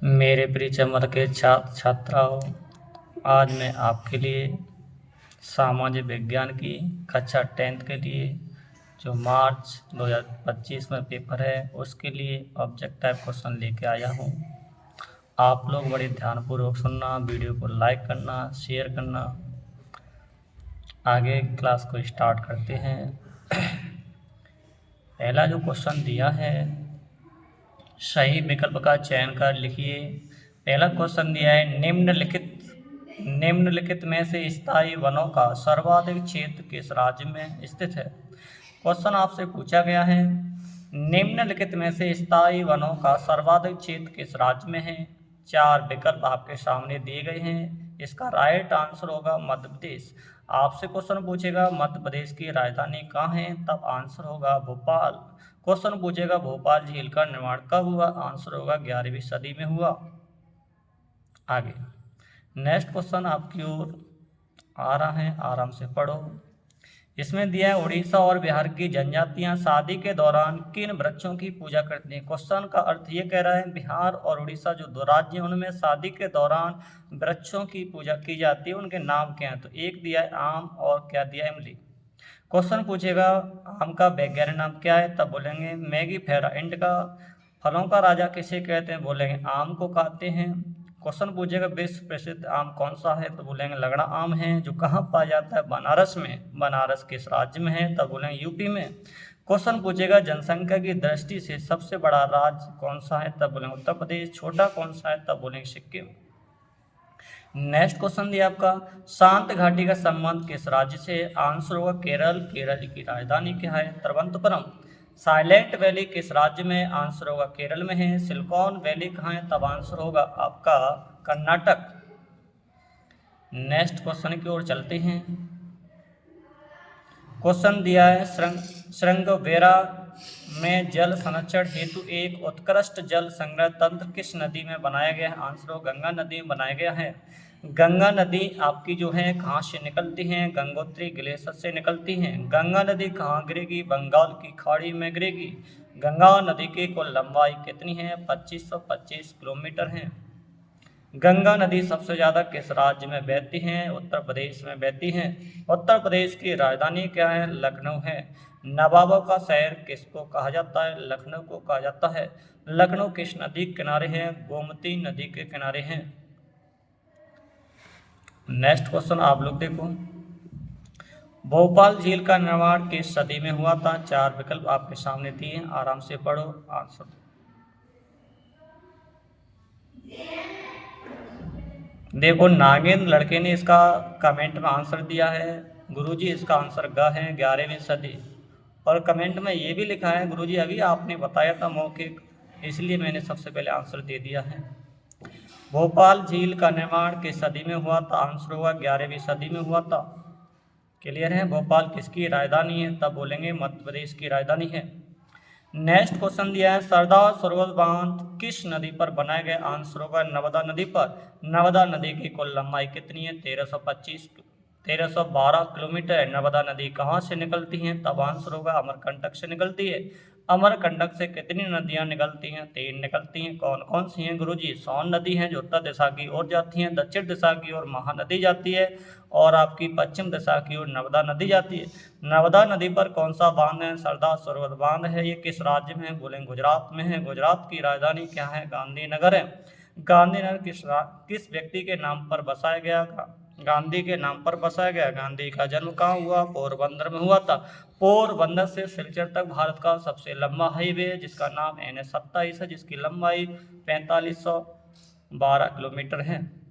मेरे प्रिय चमर के छात्र छात्राओं, आज मैं आपके लिए सामाजिक विज्ञान की कक्षा 10th के लिए जो मार्च 2025 में पेपर है उसके लिए ऑब्जेक्टिव क्वेश्चन लेके आया हूँ। आप लोग बड़े ध्यानपूर्वक सुनना, वीडियो को लाइक करना, शेयर करना। आगे क्लास को स्टार्ट करते हैं। पहला जो क्वेश्चन दिया है, सही विकल्प का चयन कर लिखिए। पहला क्वेश्चन दिया है, निम्नलिखित में से स्थायी वनों का सर्वाधिक क्षेत्र किस राज्य में स्थित है। क्वेश्चन आपसे पूछा गया है, निम्नलिखित में से स्थायी वनों का सर्वाधिक क्षेत्र किस राज्य में है। 4 विकल्प आपके सामने दिए गए हैं। इसका राइट आंसर होगा मध्य प्रदेश। आपसे क्वेश्चन पूछेगा मध्य प्रदेश की राजधानी कहाँ है, तब आंसर होगा भोपाल। क्वेश्चन पूछेगा भोपाल झील का निर्माण कब हुआ, आंसर होगा 11वीं सदी में हुआ। आगे नेक्स्ट क्वेश्चन आपकी ओर आ रहा है, आराम से पढ़ो। इसमें दिया है, उड़ीसा और बिहार की जनजातियां शादी के दौरान किन वृक्षों की पूजा करती हैं। क्वेश्चन का अर्थ ये कह रहा है, बिहार और उड़ीसा जो दो राज्य हैं उनमें शादी के दौरान वृक्षों की पूजा की जाती है, उनके नाम क्या हैं। तो एक दिया है आम और क्या दिया है इमली। क्वेश्चन पूछेगा आम का वैज्ञानिक नाम क्या है, तब बोलेंगे मैगीफेरा इंडिका। फलों का राजा किसे कहते हैं, बोलेंगे आम को कहते हैं। क्वेश्चन पूछेगा विश्व प्रसिद्ध आम कौन सा है, तो बोलेंगे लगड़ा आम है, जो कहाँ पाया जाता है, बनारस में। बनारस किस राज्य में है, तब बोलेंगे यूपी में। क्वेश्चन पूछेगा जनसंख्या की दृष्टि से सबसे बड़ा राज्य कौन सा है, तब बोलेंगे उत्तर प्रदेश। छोटा कौन सा है, तब बोलेंगे सिक्किम। नेक्स्ट क्वेश्चन दिया आपका, शांत घाटी का संबंध किस राज्य से, आंसर होगा केरल। केरल की राजधानी क्या है, तिरुवनंतपुरम। साइलेंट वैली किस राज्य में, आंसर होगा केरल में है। सिलिकॉन वैली कहाँ है, तब आंसर होगा आपका कर्नाटक। नेक्स्ट क्वेश्चन की ओर चलते हैं। क्वेश्चन दिया है, श्रृंगबेरा में जल संरक्षण हेतु एक उत्कृष्ट जल संग्रह तंत्र किस नदी में बनाया गया है, आंसर हो गंगा नदी में बनाया गया है। गंगा नदी आपकी जो है कहाँ से निकलती हैं, गंगोत्री ग्लेशियर से निकलती हैं। गंगा नदी कहाँ गिरेगी, बंगाल की खाड़ी में गिरेगी। गंगा नदी की कुल लंबाई कितनी है, 2525 किलोमीटर है। गंगा नदी सबसे ज़्यादा किस राज्य में बहती है, उत्तर प्रदेश में बहती है। उत्तर प्रदेश की राजधानी क्या है, लखनऊ है। नवाबों का शहर किसको कहा जाता है, लखनऊ को कहा जाता है। लखनऊ किस नदी के किनारे है, गोमती नदी के किनारे हैं। नेक्स्ट क्वेश्चन आप लोग देखो, भोपाल झील का निर्माण किस सदी में हुआ था। 4 विकल्प आपके सामने दिए हैं, आराम से पढ़ो, आंसर दो। देखो नागेंद्र लड़के ने इसका कमेंट में आंसर दिया है, गुरुजी इसका आंसर ग है, 11वीं सदी। और कमेंट में ये भी लिखा है, गुरुजी अभी आपने बताया था मौखिक, इसलिए मैंने सबसे पहले आंसर दे दिया है। भोपाल झील का निर्माण किस सदी में हुआ था, आंसर होगा 11वीं सदी में हुआ था। क्लियर है। भोपाल किसकी राजधानी है, तब बोलेंगे मध्य प्रदेश की राजधानी है। नेक्स्ट क्वेश्चन दिया है, सरदार सरोवर बांध किस नदी पर बनाया गया, आंसर होगा नर्मदा नदी पर। नर्मदा नदी की कुल लंबाई कितनी है, 1312 किलोमीटर है। नर्मदा नदी कहाँ से निकलती हैं, तब आंसर होगा अमरकंटक से निकलती है। अमरकंटक से कितनी नदियाँ निकलती हैं, 3 निकलती हैं। कौन कौन सी हैं, गुरुजी? सोन नदी है जो उत्तर दिशा की ओर जाती है, दक्षिण दिशा की ओर महानदी जाती है, और आपकी पश्चिम दिशा की ओर नर्मदा नदी जाती है। नर्मदा नदी पर कौन सा बांध है, सरदार सरोवर बांध है। ये किस राज्य में है, बोलेंगे गुजरात में है। गुजरात की राजधानी क्या है, गांधीनगर है। गांधीनगर किस व्यक्ति के नाम पर बसाया गया, गांधी के नाम पर बसाया गया। गांधी का जन्म कहाँ हुआ, पोरबंदर में हुआ था। पोरबंदर से सिलचर तक भारत का सबसे लंबा हाईवे है, जिसका नाम NH27 है, जिसकी लंबाई 4512 किलोमीटर है।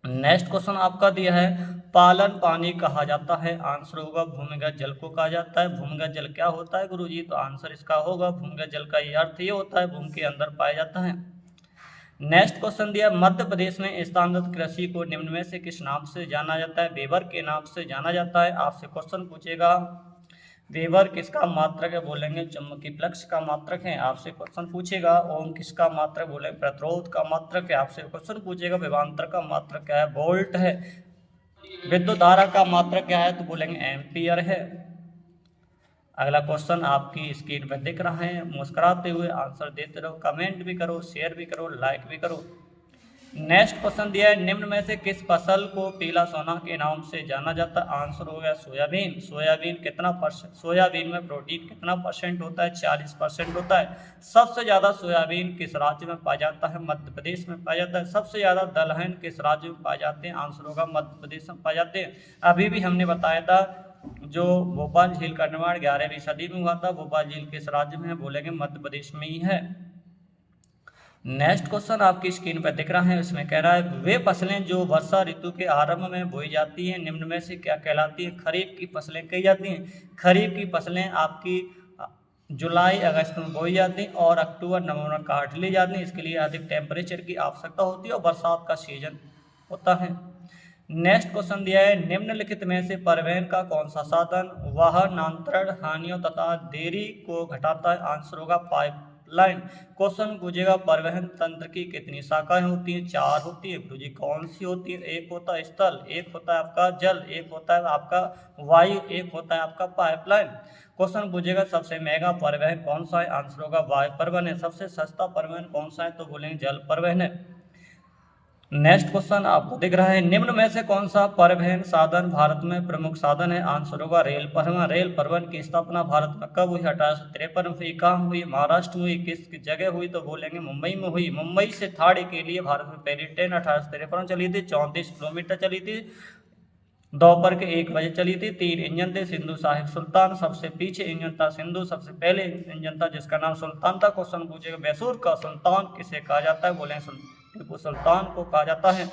नेक्स्ट क्वेश्चन आपका दिया है, पालन पानी कहा जाता है, आंसर होगा भूमिगत जल को कहा जाता है। भूमिगत जल क्या होता है, गुरुजी? तो आंसर इसका होगा भूमिगत जल का ये अर्थ ये होता है भूमि के अंदर पाया जाता है। नेक्स्ट क्वेश्चन दिया, मध्य प्रदेश में स्थानांतरित कृषि को निम्न में से किस नाम से जाना जाता है, वेबर के नाम से जाना जाता है। आपसे क्वेश्चन पूछेगा वेबर किसका मात्रक है, बोलेंगे चुंबकीय फ्लक्स का मात्रक है। आपसे क्वेश्चन पूछेगा ओम किसका मात्रक, बोलेंगे प्रतिरोध का मात्रक है। आपसे क्वेश्चन पूछेगा विभवांतर का मात्रक क्या है, वोल्ट है। विद्युत धारा का मात्रक क्या है, तो बोलेंगे एम्पियर है। अगला क्वेश्चन आपकी स्क्रीन पर दिख रहा है, मुस्कुराते हुए आंसर देते रहो, कमेंट भी करो, शेयर भी करो, लाइक भी करो। नेक्स्ट क्वेश्चन दिया है, निम्न में से किस फसल को पीला सोना के नाम से जाना जाता है? आंसर हो गया सोयाबीन। सोयाबीन कितना परसेंट, सोयाबीन में प्रोटीन कितना परसेंट होता है? 40% होता है। सबसे ज़्यादा सोयाबीन किस राज्य में पाया जाता है? मध्य प्रदेश में पाया जाता है। सबसे ज़्यादा दलहन किस राज्य में पाए जाते हैं? आंसर होगा मध्य प्रदेश में पाए जाते हैं। अभी भी हमने बताया था जो भोपाल झील का निर्माण 11वीं सदी में हुआ था, भोपाल झील किस राज्य में है? बोलेंगे मध्य प्रदेश में ही है। नेक्स्ट क्वेश्चन आपकी स्क्रीन पर दिख रहा है, इसमें कह रहा है वे फसलें जो वर्षा ऋतु के आरंभ में बोई जाती हैं निम्न में से क्या कहलाती हैं? खरीफ की फसलें कही जाती हैं। खरीफ की फसलें आपकी जुलाई अगस्त में बोई जाती हैं और अक्टूबर नवंबर में काट ली जाती हैं। इसके लिए अधिक टेम्परेचर की आवश्यकता होती है और बरसात का सीजन होता है। नेक्स्ट क्वेश्चन दिया है, निम्नलिखित में से परिवहन का कौन सा साधन वाहन अंतरण हानियों तथा देरी को घटाता है? आंसर होगा पाइपलाइन। क्वेश्चन पूछेगा परिवहन तंत्र की कितनी शाखाएं होती हैं? 4 होती है। गुरुजी कौन सी होती है? एक होता है स्थल, एक होता है आपका जल, एक होता है आपका वायु, एक होता है आपका पाइपलाइन। क्वेश्चन पूछेगा सबसे महंगा परिवहन कौन सा है? आंसर होगा वायु परिवहन है। सबसे सस्ता परिवहन कौन सा है? तो बोलेंगे जल परिवहन है। नेक्स्ट क्वेश्चन आपको दिख रहा है, निम्न में से कौन सा परिवहन साधन भारत में प्रमुख साधन है? आंसर होगा रेल परिवहन। रेल परिवहन की स्थापना भारत में कब हुई? 1853 में हुई। कहाँ हुई? महाराष्ट्र में हुई। किस जगह हुई? तो बोलेंगे मुंबई में हुई। मुंबई से थाने के लिए भारत में पहली ट्रेन 1853 में चली थी, 34 किलोमीटर चली थी, दोपहर के 1 बजे चली थी। 3 इंजन थे। सिंधु साहिब सुल्तान सबसे पीछे इंजन था, सिंधु सबसे पहले इंजन था जिसका नाम सुल्तान था। क्वेश्चन पूछेगा मैसूर का सुल्तान किसे कहा जाता है? बोले टीपू सुल्तान को कहा जाता है।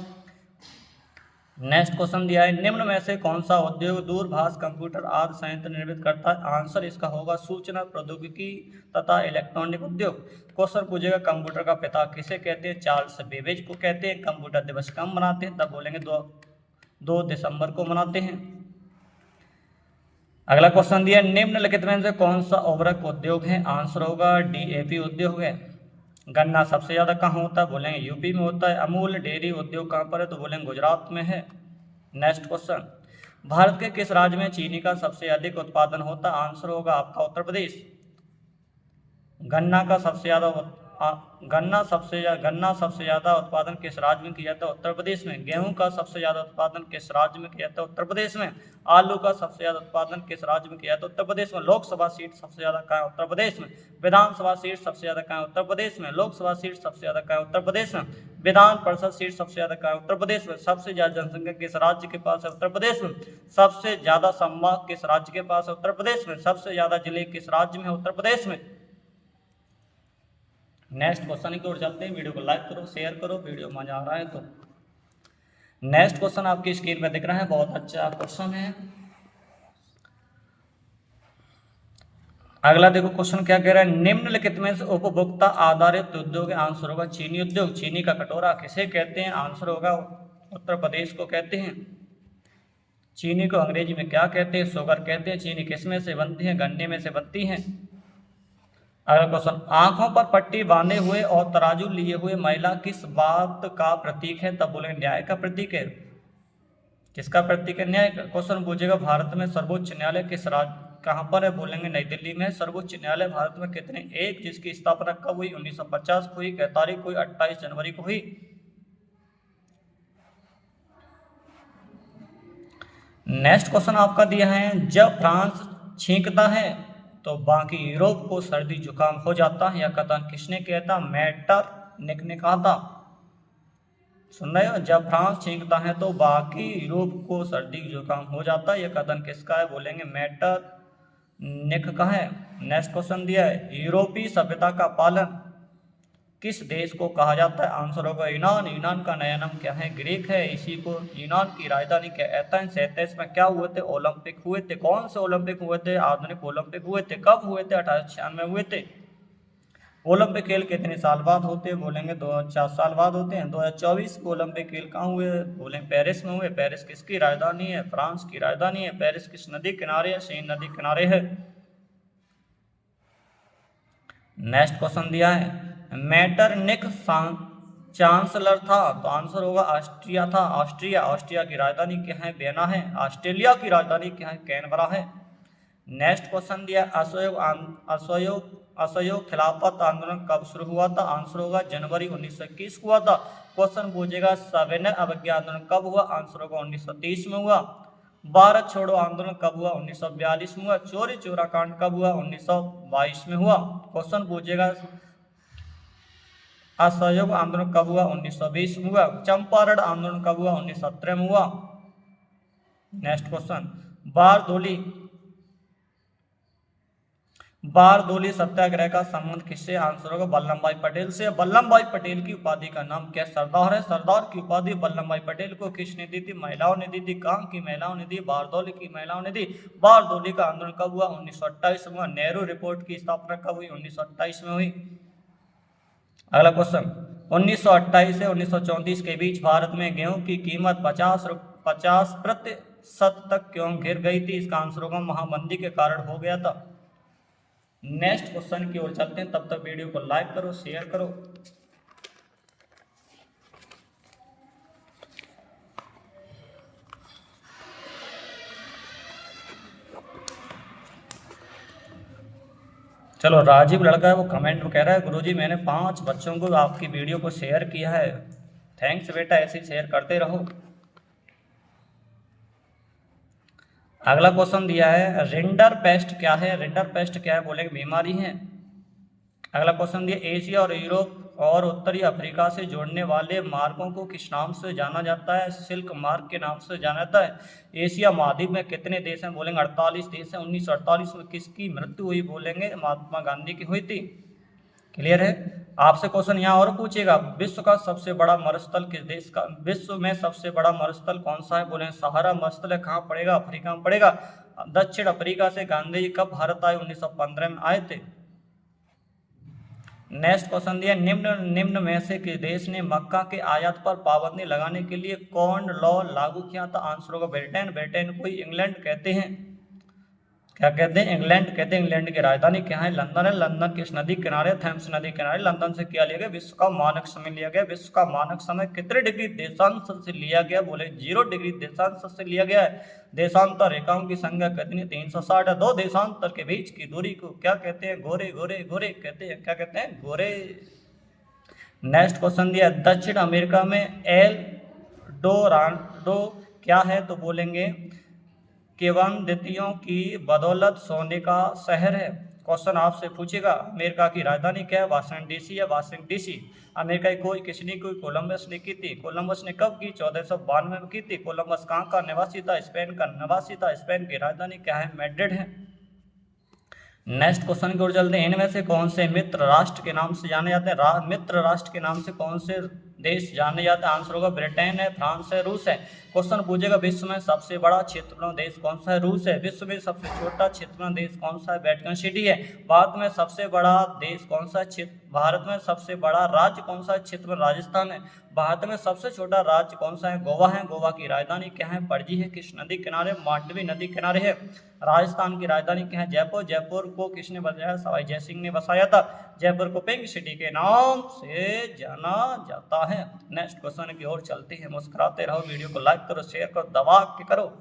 नेक्स्ट क्वेश्चन दिया है, निम्न में से कौन सा उद्योग दूरभाष कंप्यूटर आदि संयंत्र निर्मित करता है? आंसर इसका होगा सूचना प्रौद्योगिकी तथा इलेक्ट्रॉनिक उद्योग। क्वेश्चन पूछेगा कंप्यूटर का पिता किसे कहते हैं? चार्ल्स बेबेज को कहते हैं। कंप्यूटर दिवस कब मनाते हैं? तब बोलेंगे 2 दिसंबर को मनाते हैं। अगला क्वेश्चन दिया, निम्नलिखित में से कौन सा उर्वरक उद्योग है? आंसर होगा डीएपी उद्योग है। गन्ना सबसे ज्यादा कहाँ होता है? बोलेंगे यूपी में होता है। अमूल डेयरी उद्योग कहाँ पर है? तो बोलेंगे गुजरात में है। नेक्स्ट क्वेश्चन, भारत के किस राज्य में चीनी का सबसे अधिक उत्पादन होता है? आंसर होगा आपका उत्तर प्रदेश। गन्ना सबसे ज्यादा उत्पादन किस राज्य में किया जाता है? उत्तर प्रदेश में। गेहूं का सबसे ज्यादा उत्पादन किस राज्य में किया जाता है? उत्तर प्रदेश में। आलू का सबसे ज्यादा उत्पादन किस राज्य में किया जाता है? उत्तर प्रदेश में। लोकसभा सीट सबसे ज्यादा कहाँ है? उत्तर प्रदेश में। विधानसभा सीट सबसे ज्यादा कहाँ है? उत्तर प्रदेश में। लोकसभा सीट सबसे ज्यादा कहाँ है? उत्तर प्रदेश में। विधान परिषद सीट सबसे ज्यादा कहाँ है? उत्तर प्रदेश में। सबसे ज्यादा जनसंख्या किस राज्य के पास है? उत्तर प्रदेश में। सबसे ज्यादा संभाग किस राज्य के पास है? उत्तर प्रदेश में। सबसे ज्यादा जिले किस राज्य में है? उत्तर प्रदेश में। नेक्स्ट क्वेश्चन की ओर चलते हैं। वीडियो को लाइक करो, शेयर करो, वीडियो मजा आ रहा है तो। नेक्स्ट क्वेश्चन आपकी स्क्रीन पे दिख रहा है, बहुत अच्छा क्वेश्चन है। अगला देखो क्वेश्चन क्या कह रहा है, निम्नलिखित में से उपभोक्ता आधारित उद्योग। आंसर होगा चीनी उद्योग। चीनी का कटोरा किसे कहते हैं? आंसर होगा उत्तर प्रदेश को कहते हैं। चीनी को अंग्रेजी में क्या कहते हैं? शुगर कहते हैं। चीनी किसमें से बनती है? गन्ने में से बनती है। अगला क्वेश्चन, आंखों पर पट्टी बांधे हुए और तराजू लिए हुए महिला किस बात का प्रतीक है? तब बोले न्याय का प्रतीक है। किसका प्रतीक है? न्याय का। क्वेश्चन पूछेगा भारत में सर्वोच्च न्यायालय किस राज्य कहाँ पर है? बोलेंगे नई दिल्ली में। सर्वोच्च न्यायालय भारत में कितने? एक, जिसकी स्थापना कब हुई? 1950 को हुई। क्या तारीख को हुई? 28 जनवरी को हुई। नेक्स्ट क्वेश्चन आपका दिया है, जब फ्रांस छींकता है तो बाकी यूरोप को सर्दी जुकाम हो जाता है। यह कथन किसने किया था? मेटरनिख ने कहा था। सुन रहे हो? जब फ्रांस छींकता है तो बाकी यूरोप को सर्दी जुकाम हो जाता है। यह कथन किसका है? बोलेंगे मेटरनिख का है। नेक्स्ट क्वेश्चन दिया है, यूरोपीय सभ्यता का पालन किस देश को कहा जाता है? आंसर होगा यूनान। यूनान का नया नाम क्या है? ग्रीक है। इसी को यूनान की राजधानी क्या? एथेंस। एथेंस में क्या हुए थे? ओलंपिक हुए थे। कौन से ओलंपिक हुए थे? आधुनिक ओलंपिक हुए थे। कब हुए थे? 1896 में हुए थे। ओलंपिक खेल कितने साल बाद होते हैं? बोलेंगे 4 साल बाद होते हैं। 2024 के ओलंपिक खेल कहाँ हुए? बोलेंगे पेरिस में हुए। पेरिस किसकी राजधानी है? फ्रांस की राजधानी है। पेरिस किस नदी किनारे है? सेन नदी किनारे है। नेक्स्ट क्वेश्चन दिया है, मेटरनिख चांसलर था तो आंसर होगा ऑस्ट्रिया था। ऑस्ट्रिया। ऑस्ट्रिया की राजधानी क्या है? वियना है। ऑस्ट्रेलिया की राजधानी क्या है? कैनबरा है। नेक्स्ट क्वेश्चन दिया, असहयोग खिलाफत आंदोलन कब शुरू हुआ था? आंसर होगा जनवरी 1921 हुआ था। क्वेश्चन पूछेगा सविनय अवज्ञा आंदोलन कब हुआ? आंसर होगा 1930 में हुआ। भारत छोड़ो आंदोलन कब हुआ? 1942 में हुआ। चोरी चोरा कांड कब हुआ? 1922 में हुआ। क्वेश्चन पूछेगा असहयोग आंदोलन कब हुआ? 1920 में हुआ। चंपारण आंदोलन कब हुआ? 1917 में हुआ। नेक्स्ट क्वेश्चन, बारदोली सत्याग्रह का संबंध किससे? आंसर होगा वल्लभ भाई पटेल से। वल्लभ भाई पटेल की उपाधि का नाम क्या? सरदार है। सरदार की उपाधि वल्लभ भाई पटेल को किसने दी थी? महिलाओं ने दी थी। कहाँ की महिलाओं ने दी? बारदोली की महिलाओं ने दी। बारदोली का आंदोलन कब हुआ? 1928 में हुआ। नेहरू रिपोर्ट की स्थापना कब हुई? 1928 में हुई। अगला क्वेश्चन, 1928 से 1934 के बीच भारत में गेहूं की कीमत 50% तक क्यों गिर गई थी? इसका आंसर होगा महामंदी के कारण हो गया था। नेक्स्ट क्वेश्चन की ओर चलते हैं, तब तक वीडियो को लाइक करो, शेयर करो। चलो, राजीव लड़का है वो कमेंट में कह रहा है गुरुजी मैंने 5 बच्चों को आपकी वीडियो को शेयर किया है। थैंक्स बेटा, ऐसे ही शेयर करते रहो। अगला क्वेश्चन दिया है रिंडर पेस्ट क्या है? रिंडर पेस्ट क्या है? बोलेंगे बीमारी है। अगला क्वेश्चन दिया एशिया और यूरोप और उत्तरी अफ्रीका से जोड़ने वाले मार्गों को किस नाम से जाना जाता है? सिल्क मार्ग के नाम से जाना जाता है। एशिया महाद्वीप में कितने देश हैं? बोलेंगे 48 देश हैं। 1948 में किसकी मृत्यु हुई? बोलेंगे महात्मा गांधी की हुई थी। क्लियर है। आपसे क्वेश्चन यहाँ और पूछेगा विश्व का सबसे बड़ा मरुस्थल किस देश का? विश्व में सबसे बड़ा मरुस्थल कौन सा है? बोले सहारा मरुस्थल है। कहाँ पड़ेगा? अफ्रीका में पड़ेगा। दक्षिण अफ्रीका से गांधी जी कब भारत आए? 1915 में आए थे। नेक्स्ट क्वेश्चन दिया निम्न में से किस देश ने मक्का के आयात पर पाबंदी लगाने के लिए कौन लॉ लागू किया था? आंसर होगा ब्रिटेन। ब्रिटेन को इंग्लैंड कहते हैं। क्या कहते हैं? इंग्लैंड कहते हैं। इंग्लैंड की राजधानी क्या है? लंदन है। लंदन किस नदी किनारे? थेम्स नदी किनारे। लंदन से क्या लिया गया? विश्व का मानक समय लिया गया। विश्व का मानक समय कितने डिग्री देशांतर से लिया गया? बोले 0 डिग्री देशांतर से लिया गया है। देशांतर रेखाओं की संख्या कितनी? 360 है। 2 देशांतर के बीच की दूरी को क्या कहते हैं? गोरे गोरे गोरे कहते हैं। क्या कहते हैं? गोरे। नेक्स्ट क्वेश्चन दिया दक्षिण अमेरिका में एल डोराडो क्या है? तो बोलेंगे किंवदंतियों की बदौलत सोने का शहर है। क्वेश्चन आपसे पूछेगा अमेरिका की राजधानी क्या है? वाशिंगटन डीसी है। Washington DC. अमेरिका की खोज किसने की? कोलंबस ने की थी। कोलंबस ने कब की? 1492 में की थी। कोलंबस कहाँ का निवासी था? स्पेन का निवासी था। स्पेन की राजधानी क्या है? मैड्रिड है। नेक्स्ट क्वेश्चन की ओर चलते हैं इनमें से कौन से मित्र राष्ट्र के नाम से जाने जाते हैं? मित्र राष्ट्र के नाम से कौन से देश जाने जाते हैं? आंसर होगा ब्रिटेन है, फ्रांस है, रूस है। क्वेश्चन पूछेगा विश्व में सबसे बड़ा क्षेत्रफल देश कौन सा है? रूस है। विश्व में सबसे छोटा क्षेत्रफल देश कौन सा है? वेटिकन सिटी है। भारत में सबसे बड़ा देश कौन सा है? भारत में सबसे बड़ा राज्य कौन सा है? क्षेत्रफल राजस्थान है। भारत में सबसे छोटा राज्य कौन सा है? गोवा है। गोवा की राजधानी क्या है? पणजी है। किस नदी किनारे? मांडवी नदी किनारे है। राजस्थान की राजधानी क्या है? जयपुर। जयपुर को किसने बसाया? सवाई जय सिंह ने बसाया था। जयपुर को पिंक सिटी के नाम से जाना जाता है। नेक्स्ट क्वेश्चन की ओर चलते हैं। मुस्कुराते रहो, वीडियो को लाइक करो, शेयर करो, दबा के करो।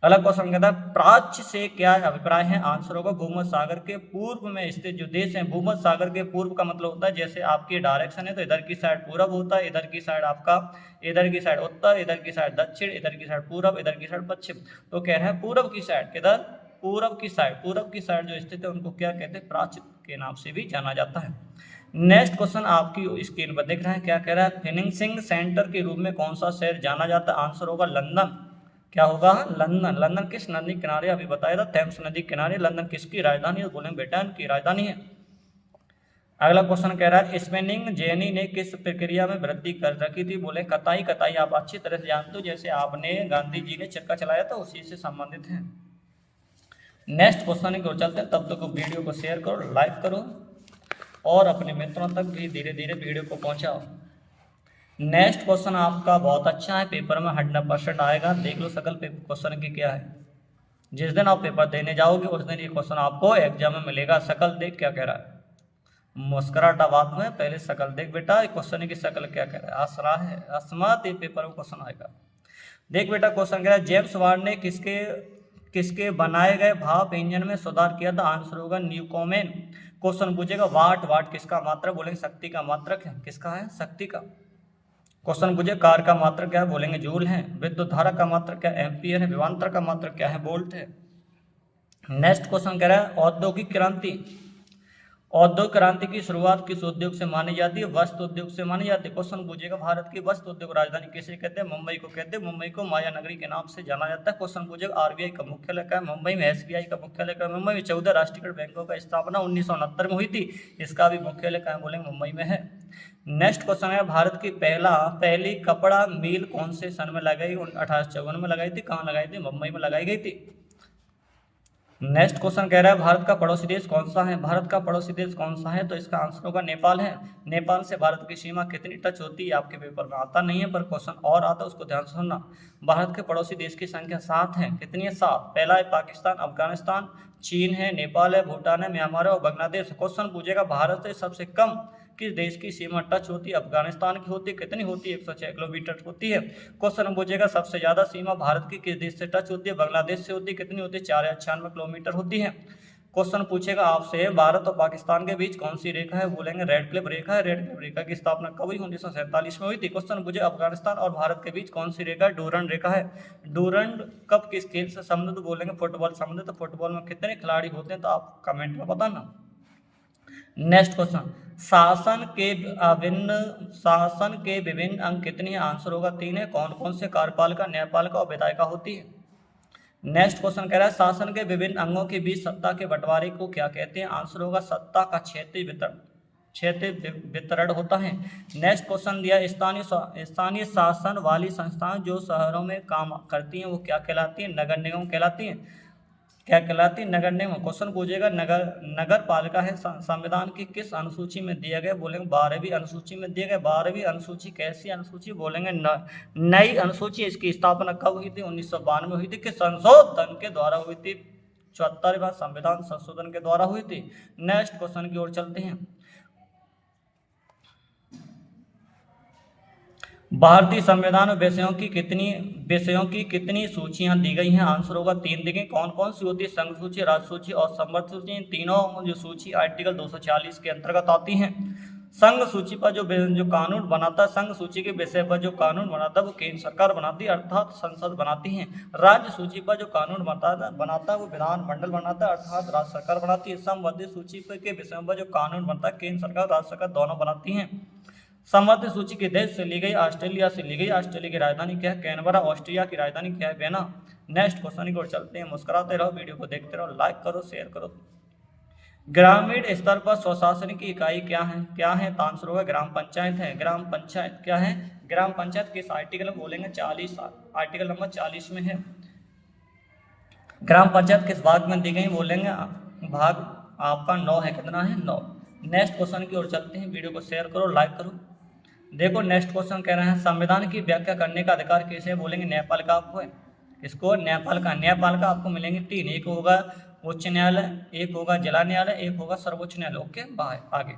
अगला क्वेश्चन कहता है प्राच्य से क्या अभिप्राय है? आंसर होगा भूमध्य सागर के पूर्व में स्थित जो देश हैं। भूमध्य सागर के पूर्व का मतलब होता है जैसे आपकी डायरेक्शन है तो इधर की साइड पूरब होता है, इधर की साइड आपका, इधर की साइड उत्तर, इधर की साइड दक्षिण, इधर की साइड पूरब, इधर की साइड पश्चिम। तो कह रहे हैं पूरब की साइड। किधर? पूरब की साइड। पूरब की साइड जो स्थित है उनको क्या कहते हैं? प्राच्य के नाम से भी जाना जाता है। नेक्स्ट क्वेश्चन आपकी स्क्रीन पर दिख रहा है। क्या कह रहा है? फिनिशिंग सेंटर के रूप में कौन सा शहर जाना जाता है? आंसर होगा लंदन। क्या होगा? लंदन। लंदन किस नदी किनारे? अभी बताया था थेम्स नदी किनारे। लंदन किसकी राजधानी है? बोलेंगे ब्रिटेन की राजधानी है। अगला क्वेश्चन कह रहा है स्पिनिंग जेनी ने किस प्रक्रिया में वृद्धि कर रखी थी? बोले कताई। कताई आप अच्छी तरह से जानते हो, जैसे आपने गांधी जी ने चरखा चलाया था उसी से संबंधित है। नेक्स्ट क्वेश्चन की ओर चलते हैं। तब तक वीडियो को शेयर करो, लाइक करो और अपने मित्रों तक भी धीरे धीरे वीडियो को पहुंचाओ। नेक्स्ट क्वेश्चन आपका बहुत अच्छा है, पेपर में 100% आएगा। देख लो शकल क्वेश्चन की क्या है। जिस दिन आप पेपर देने जाओगे उस दिन ये क्वेश्चन आपको एग्जाम में मिलेगा। शकल देख क्या कह रहा है? मुस्कुराहट बाद में पहले शकल देख बेटा, क्वेश्चन की शकल क्या कह रहा है? आसरा है, अस्मत। ये पेपर में क्वेश्चन आएगा। देख बेटा क्वेश्चन कह रहा है जेम्स वार्ड ने किसके बनाए गए भाप इंजन में सुधार किया था? आंसर होगा न्यूकोमेन। क्वेश्चन पूछेगा वाट, वाट किसका मात्रक, बोलेंगे शक्ति का मात्रक है, किसका है, शक्ति का। क्वेश्चन पूछे कार का मात्रक क्या है, बोलेंगे जूल है। विद्युत धारा का मात्रक क्या है, एम्पियर है। विभवांतर का मात्रक क्या है, वोल्ट है। नेक्स्ट क्वेश्चन कह रहा है औद्योगिक क्रांति, औद्योगिक क्रांति की शुरुआत किस उद्योग से मानी जाती है, वस्त्र उद्योग से मानी जाती है। क्वेश्चन पूछेगा भारत की वस्त्र उद्योग राजधानी किसे कहते हैं, मुंबई को कहते हैं। मुंबई को माया नगरी के नाम से जाना जाता है। क्वेश्चन पूछेगा आरबीआई का मुख्यालय क्या है, मुंबई में। एसबीआई का मुख्यालय क्या है, मुंबई में। 14 राष्ट्रीयकृत बैंकों का स्थापना 1969 में हुई थी, इसका भी मुख्यालय क्या है, बोलेंगे मुंबई में है। नेक्स्ट क्वेश्चन है भारत की पहली कपड़ा मिल कौन से सन में लगाई, 1854 में लगाई थी। कहाँ लगाई थी, मुंबई में लगाई गई थी। नेक्स्ट क्वेश्चन कह रहा है भारत का पड़ोसी देश कौन सा है, भारत का पड़ोसी देश कौन सा है, तो इसका आंसर होगा नेपाल है। नेपाल से भारत की सीमा कितनी टच होती है, आपके पेपर में आता नहीं है पर क्वेश्चन और आता है, उसको ध्यान से सुनना। भारत के पड़ोसी देश की संख्या 7 है। कितनी है, 7। पहला है पाकिस्तान, अफगानिस्तान, चीन है, नेपाल है, भूटान है, म्यांमार है और बांग्लादेश। क्वेश्चन पूछेगा भारत से सबसे कम किस देश की सीमा टच होती है, अफगानिस्तान की होती है। कितनी होती है, 106 किलोमीटर होती है। क्वेश्चन पूछेगा सबसे ज्यादा सीमा भारत की किस देश से टच होती है, बांग्लादेश से होती है। कितनी होती है, 496 किलोमीटर होती है। क्वेश्चन पूछेगा आपसे भारत और पाकिस्तान के बीच कौन सी रेखा है, बोलेंगे रेड क्लिफ रेखा है। रेड क्लिफ रेखा की स्थापना कब हुई, 1947 में हुई थी। क्वेश्चन पूछे अफगानिस्तान और भारत के बीच कौन सी रेखा है, डूरंड रेखा है। डूरंड कब किस खेल से संबंधित, तो बोलेंगे फुटबॉल संबंधित। तो फुटबॉल में कितने खिलाड़ी होते हैं, तो आप कमेंट में बताना। नेक्स्ट क्वेश्चन शासन के विभिन्न अंग कितने हैं, आंसर होगा 3 है। कौन कौन से, कार्यपालिका, न्यायपालिका और विधायिका होती है। नेक्स्ट क्वेश्चन कह रहा है शासन के विभिन्न अंगों के बीच सत्ता के बंटवारे को क्या कहते हैं, आंसर होगा सत्ता का क्षेत्रीय वितरण होता है। नेक्स्ट क्वेश्चन दिया स्थानीय शासन वाली संस्थाएं जो शहरों में काम करती हैं वो क्या कहलाती हैं, नगर निगम कहलाती हैं। क्या कहलाती है, नगर निगम। क्वेश्चन पूछेगा नगर पालिका है संविधान की किस अनुसूची में दिया गया, बोलेंगे 12वीं अनुसूची में दिया गया। 12वीं अनुसूची कैसी अनुसूची, बोलेंगे नई अनुसूची। इसकी स्थापना कब हुई थी, 1992 में हुई थी। किस संशोधन के द्वारा हुई थी, 74वां संविधान संशोधन के द्वारा हुई थी। नेक्स्ट क्वेश्चन की ओर चलते हैं। भारतीय संविधान में विषयों की कितनी सूचियां दी गई हैं, आंसर होगा 3 दी गई। कौन कौन सी होती है, संघ सूची, राज्य सूची और संवर्ग सूची। इन तीनों जो सूची आर्टिकल 240 के अंतर्गत आती हैं। संघ सूची पर जो कानून बनाता है, संघ सूची के विषय पर जो कानून बनाता है वो केंद्र सरकार बनाती है अर्थात संसद बनाती है। राज्य सूची पर जो कानून बनाता है वो विधानमंडल बनाता है अर्थात राज्य सरकार बनाती है। संवर्धित सूची के विषयों पर जो कानून बनता है केंद्र सरकार राज्य सरकार दोनों बनाती हैं। संवर्धित सूची के देश से ली गई, ऑस्ट्रेलिया से ली गई। ऑस्ट्रेलिया की राजधानी क्या है, कैनबरा। ऑस्ट्रिया की राजधानी क्या है, वियना। नेक्स्ट क्वेश्चन की ओर चलते हैं। मुस्कुराते रहो, वीडियो को देखते रहो, लाइक करो, शेयर करो। ग्रामीण स्तर पर स्वशासन की इकाई क्या है, तो आंसर होगा ग्राम पंचायत है। ग्राम पंचायत क्या है, ग्राम पंचायत किस आर्टिकल में, बोलेंगे 40, आर्टिकल नंबर 40 में है। ग्राम पंचायत किस भाग में दी गई, बोलेंगे भाग आपका 9 है। कितना है, 9। नेक्स्ट क्वेश्चन की ओर चलते हैं, वीडियो को शेयर करो, लाइक करो। देखो नेक्स्ट क्वेश्चन कह रहे हैं संविधान की व्याख्या करने का अधिकार किसे, बोलेंगे न्यायपालिका आपको है। इसको न्यायपालिका आपको मिलेंगे 3। एक होगा उच्च न्यायालय, एक होगा जिला न्यायालय, एक होगा सर्वोच्च न्यायालय। Okay bye. आगे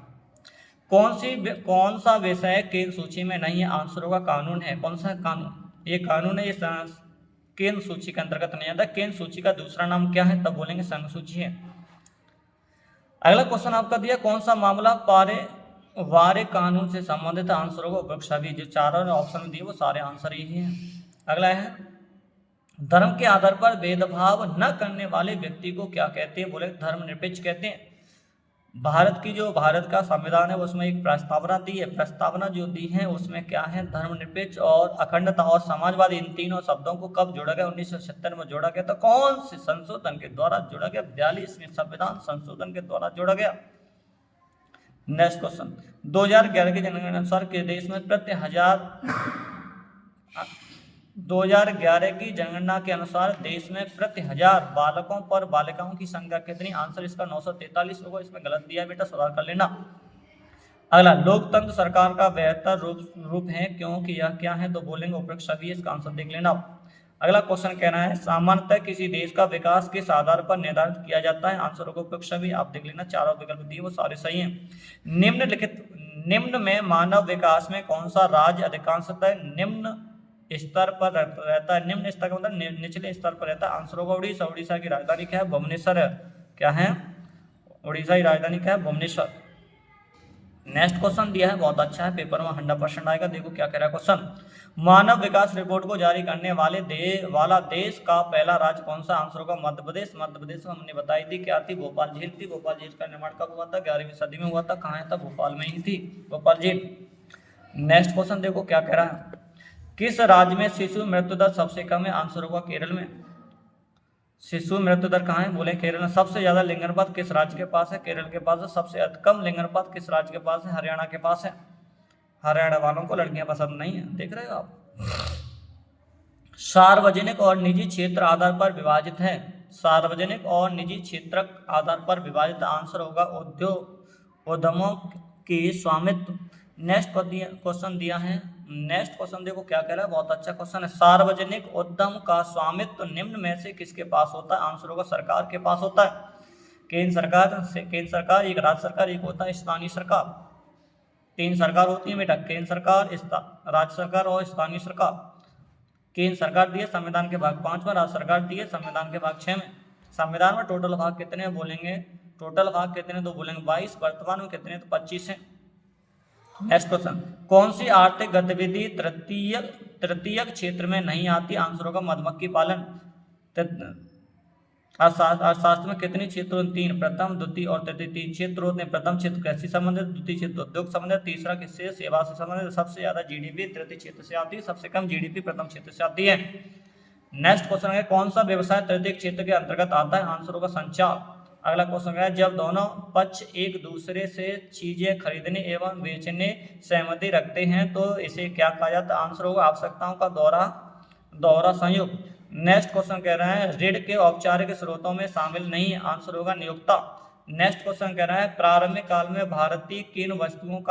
कौन सा विषय केंद्र सूची में नहीं है, आंसर होगा कानून है। कौन सा कानून, ये कानून है, ये केंद्र सूची के अंतर्गत नहीं आता। केंद्र सूची का दूसरा नाम क्या है, तब बोलेंगे संघ सूची है। अगला क्वेश्चन आपका दिया कौन सा मामला पारिवारिक कानून से संबंधित, आंसर होगा उपरोक्त सभी। जो चारों ऑप्शन दिए वो सारे आंसर यही हैं। अगला है धर्म के आधार पर भेदभाव न करने वाले व्यक्ति को क्या कहते हैं, बोले धर्मनिरपेक्ष कहते हैं। भारत का संविधान है उसमें एक प्रस्तावना दी है। प्रस्तावना जो दी है उसमें क्या है, धर्मनिरपेक्ष और अखंडता और समाजवादी, इन तीनों शब्दों को कब जोड़ा गया, 1970 में जोड़ा गया। तो कौन से संशोधन के द्वारा जोड़ा गया, 42वें संविधान संशोधन के द्वारा जोड़ा गया। नेक्स्ट क्वेश्चन 2011 की जनगणना के अनुसार के देश में प्रति 2011 की जनगणना के अनुसार देश में प्रति 1000 बालकों पर बालिकाओं की संख्या कितनी, आंसर इसका 943 होगा। इसमें गलत दिया बेटा, सुधार कर लेना। अगला लोकतंत्र सरकार का बेहतर रूप है क्योंकि यह क्या है, तो बोलेंगे उपरोक्त सभी। इसका आंसर देख लेना। अगला क्वेश्चन कहना है सामान्यतः किसी देश का विकास किस आधार पर निर्धारित किया जाता है, आंसर होगा उपरोक्त सभी। आप देख लेना, चारों विकल्प दिए वो सारे सही हैं। निम्न में मानव विकास में कौन सा राज्य अधिकांशतः निम्न स्तर पर रहता है, निम्न स्तर का मतलब निचले स्तर पर रहता है, आंसर होगा उड़ीसा। उड़ीसा की राजधानी क्या है, भुवनेश्वर है। क्या है, उड़ीसा की राजधानी क्या है? भुवनेश्वर। नेक्स्ट क्वेश्चन दिया है, बहुत अच्छा है, पेपर में 100% आएगा। देखो क्या कह रहा है क्वेश्चन। मानव विकास रिपोर्ट को जारी करने वाला देश का पहला राज्य कौन सा? आंसर होगा मध्य प्रदेश। मध्य प्रदेश में हमने बताई थी क्या थी? भोपाल झील थी। भोपाल झील का निर्माण कब हुआ था? 11वीं सदी में हुआ था। कहाँ था? भोपाल में ही थी भोपाल झील। नेक्स्ट क्वेश्चन देखो क्या कह रहा है। किस राज्य में शिशु मृत्यु दर सबसे कम है? आंसर होगा केरल में। शिशु मृत्यु दर कहाँ है? बोले केरल में। सबसे ज्यादा लिंगानुपात किस राज्य के पास है? केरल के पास है। सबसे कम लिंगानुपात किस राज्य के पास है? हरियाणा के पास है। हरियाणा वालों को लड़कियां पसंद नहीं है, देख रहे हो आप। सार्वजनिक और निजी क्षेत्र आधार पर विभाजित है। सार्वजनिक और निजी क्षेत्र आधार पर विभाजित। आंसर होगा उद्यमों के स्वामित्व। नेक्स्ट क्वेश्चन दिया है। नेक्स्ट क्वेश्चन देखो क्या कह रहा है, बहुत अच्छा क्वेश्चन है। सार्वजनिक उद्यम का स्वामित्व निम्न में से किसके पास होता है? आंसर होगा सरकार के पास होता है। केंद्र सरकार, एक राज्य सरकार, एक होता है स्थानीय सरकार। 3 सरकार होती है बेटा, केंद्र सरकार, राज्य सरकार और स्थानीय सरकार। केंद्र सरकार दी है संविधान के भाग 5 में, राज्य सरकार दी है संविधान के भाग 6 में। संविधान में टोटल भाग कितने बोलेंगे? टोटल भाग कितने तो बोलेंगे 22, वर्तमान में कितने तो 25 है। Next question. कौन सी आर्थिक गतिविधि तृतीयक क्षेत्र में नहीं आती? आंसर होगा मधुमक्खी पालन। अर्थशास्त्र में कितने क्षेत्र होते हैं? 3, प्रथम, द्वितीय और तृतीय। 3 क्षेत्र होते हैं। प्रथम क्षेत्र कृषि संबंधित, द्वितीय क्षेत्र उद्योग संबंधित, तीसरा किससे? सेवा से संबंधित। सबसे ज्यादा जीडीपी तृतीय क्षेत्र से आती है, सबसे कम जीडीपी प्रथम क्षेत्र से आती है। नेक्स्ट क्वेश्चन है, कौन सा व्यवसाय तृतीय क्षेत्र के अंतर्गत आता है? आंसर होगा संचार। अगला क्वेश्चन है, जब दोनों पक्ष एक दूसरे से चीजें खरीदने एवं बेचने सहमति रखते हैं तो इसे क्या कहा जाता है? आंसर होगा आवश्यकताओं का दोहरा संयुक्त। नेक्स्ट क्वेश्चन कह रहा है, ऋण के औपचारिक स्रोतों में शामिल नहीं है। आंसर होगा नियोक्ता। नेक्स्ट क्वेश्चन कह रहा है, प्रारंभिक काल में भारतीय किन वस्तुओं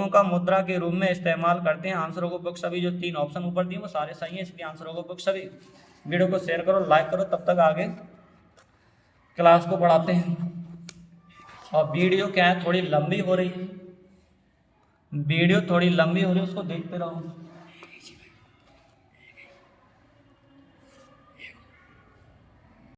का मुद्रा के रूप में इस्तेमाल करते हैं? आंसर होगा बुक सभी। जो 3 ऑप्शन ऊपर दिए वो सारे सही है, इसलिए आंसर होगा बुक सभी। वीडियो को शेयर करो, लाइक करो, तब तक आगे क्लास को बढ़ाते हैं। और वीडियो क्या है, थोड़ी लंबी हो रही है, वीडियो थोड़ी लंबी हो रही है, उसको देखते रहो।